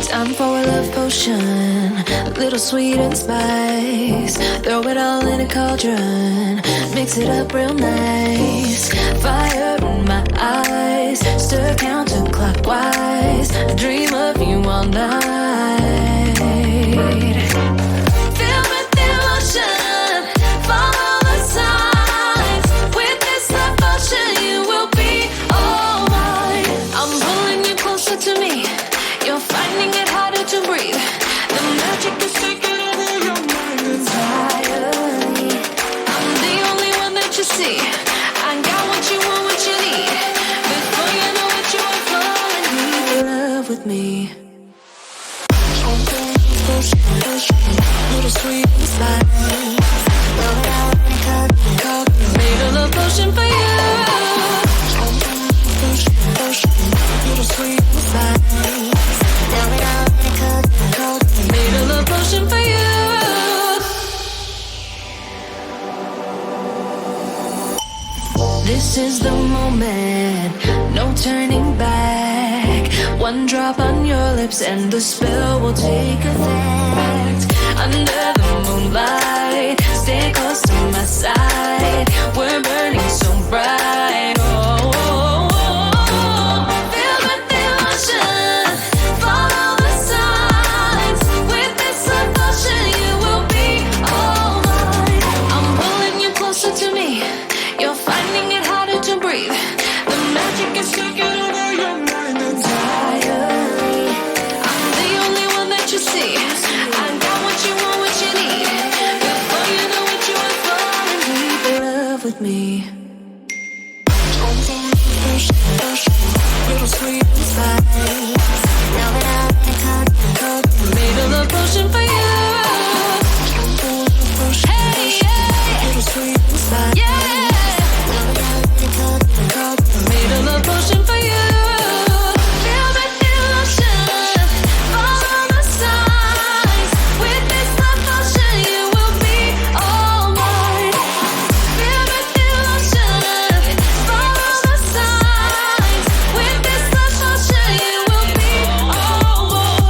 Time for a love potion, a little sweet and spice. Throw it all in a cauldron, mix it up real nice. Fire in my eyes, stir counterclockwise. I dream of you all night. Feel with emotion, follow the signs. With this love potion, you will be all mine. I'm pulling you closer to me. You're finding it harder to breathe. The magic is taking over your mind entirely. I'm the only one that you see. I got what you want, what you need. Before you know it, you are falling in love with me. Little sweet and spice. Made a love potion for you. Little sweet and spice. Made a love potion for you. This is the moment, no turning back. One drop on your lips and the spell will take effect. Under the moonlight, stay close to my side. We're burning so bright. Oh, oh, oh, oh. Feel the emotion, follow the signs. With this love potion, you will be all mine. I'm pulling you closer to me. You're finding it harder to breathe. The magic is taking over your mind entirely. I'm the only one that you see. I got what you want, what you need. Before you know it, you are falling deep in love with me. Little sweet and spice. Made a love potion for you. Hey, yeah. Little sweet and spice. Yeah. Made a love potion for you. Feel the emotion, follow the signs. With this love potion, you will be all mine. Feel the emotion, follow the signs. With this love potion, you will be all mine.